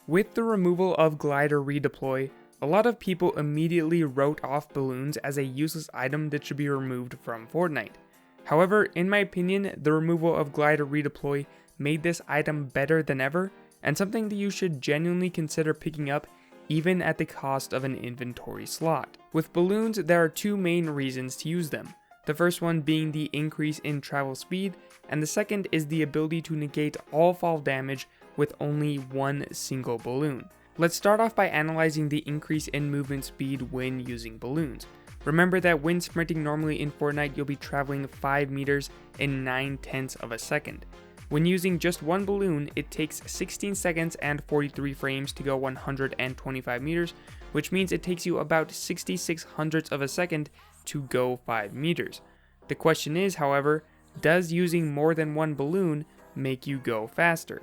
With the removal of glider redeploy, a lot of people immediately wrote off balloons as a useless item that should be removed from Fortnite. However, in my opinion, the removal of glider redeploy made this item better than ever, and something that you should genuinely consider picking up even at the cost of an inventory slot. With balloons, there are two main reasons to use them. The first one being the increase in travel speed, and the second is the ability to negate all fall damage with only one single balloon. Let's start off by analyzing the increase in movement speed when using balloons. Remember that when sprinting normally in Fortnite, you'll be traveling 5 meters in 9/10 of a second. When using just one balloon, it takes 16 seconds and 43 frames to go 125 meters, which means it takes you about 66 hundredths of a second to go 5 meters. The question is, however, does using more than one balloon make you go faster?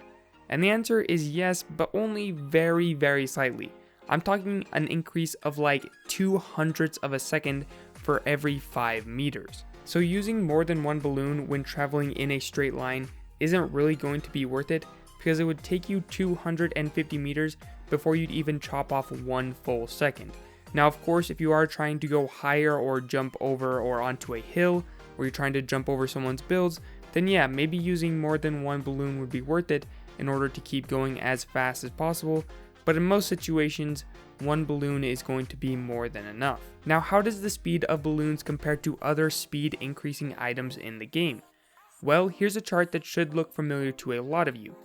And the answer is yes, but only very slightly. I'm talking an increase of like 2 hundredths of a second for every 5 meters. So using more than one balloon when traveling in a straight line isn't really going to be worth it, because it would take you 250 meters before you'd even chop off 1 full second. Now of course, if you are trying to go higher or jump over or onto a hill, or you're trying to jump over someone's builds, then yeah, maybe using more than one balloon would be worth it in order to keep going as fast as possible, but in most situations, one balloon is going to be more than enough. Now, how does the speed of balloons compare to other speed increasing items in the game? Well, here's a chart that should look familiar to a lot of you.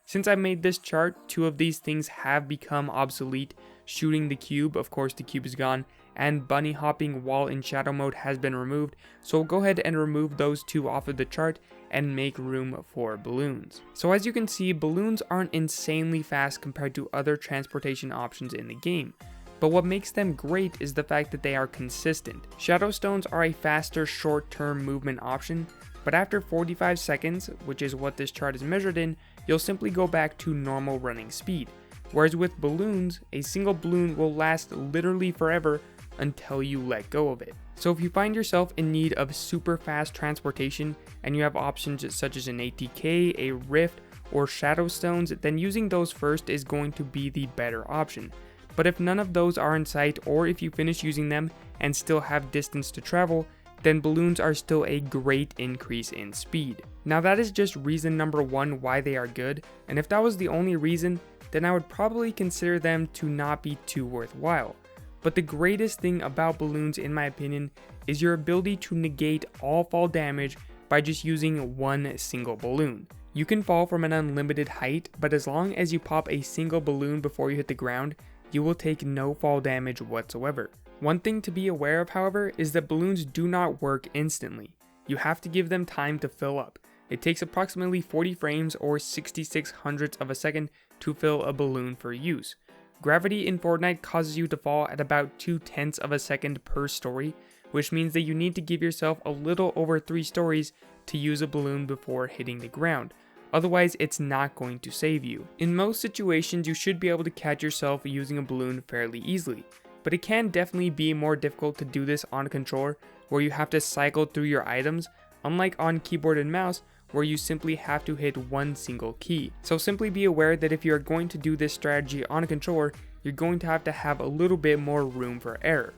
Since I made this chart, 2 of these things have become obsolete. Shooting the cube, of course the cube is gone, and bunny hopping while in shadow mode has been removed, so we'll go ahead and remove those 2 off of the chart and make room for balloons. So as you can see, balloons aren't insanely fast compared to other transportation options in the game, but what makes them great is the fact that they are consistent. Shadow stones are a faster short-term movement option, but after 45 seconds, which is what this chart is measured in, you'll simply go back to normal running speed. Whereas with balloons, a single balloon will last literally forever until you let go of it. So if you find yourself in need of super fast transportation and you have options such as an ATK, a rift, or shadow stones, then using those first is going to be the better option. But if none of those are in sight, or if you finish using them and still have distance to travel, then balloons are still a great increase in speed. Now that is just reason number 1 why they are good, and if that was the only reason, then I would probably consider them to not be too worthwhile. But the greatest thing about balloons, in my opinion, is your ability to negate all fall damage by just using one single balloon. You can fall from an unlimited height, but as long as you pop a single balloon before you hit the ground, you will take no fall damage whatsoever. One thing to be aware of, however, is that balloons do not work instantly. You have to give them time to fill up. It takes approximately 40 frames or 66 hundredths of a second to fill a balloon for use. Gravity in Fortnite causes you to fall at about 2/10 of a second per story, which means that you need to give yourself a little over 3 stories to use a balloon before hitting the ground. Otherwise, it's not going to save you. In most situations, you should be able to catch yourself using a balloon fairly easily, but it can definitely be more difficult to do this on a controller where you have to cycle through your items, unlike on keyboard and mouse where you simply have to hit one single key. So simply be aware that if you are going to do this strategy on a controller, you're going to have a little bit more room for error.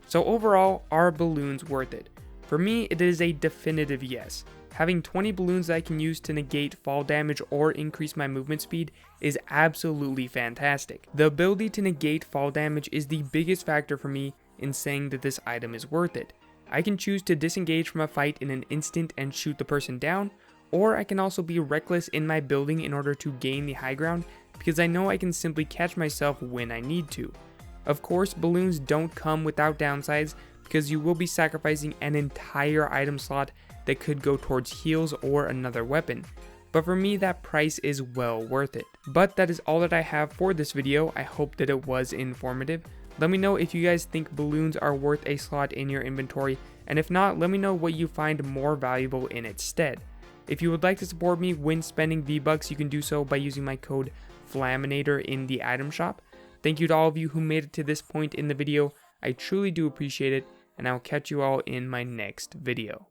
So overall, are balloons worth it? For me, it is a definitive yes. Having 20 balloons that I can use to negate fall damage or increase my movement speed is absolutely fantastic. The ability to negate fall damage is the biggest factor for me in saying that this item is worth it. I can choose to disengage from a fight in an instant and shoot the person down, or I can also be reckless in my building in order to gain the high ground because I know I can simply catch myself when I need to. Of course, balloons don't come without downsides because you will be sacrificing an entire item slot that could go towards heals or another weapon. But for me, that price is well worth it. But that is all that I have for this video. I hope that it was informative. Let me know if you guys think balloons are worth a slot in your inventory, and if not, let me know what you find more valuable in its stead. If you would like to support me when spending V-Bucks, you can do so by using my code FLAMINATOR in the item shop. Thank you to all of you who made it to this point in the video. I truly do appreciate it, and I will catch you all in my next video.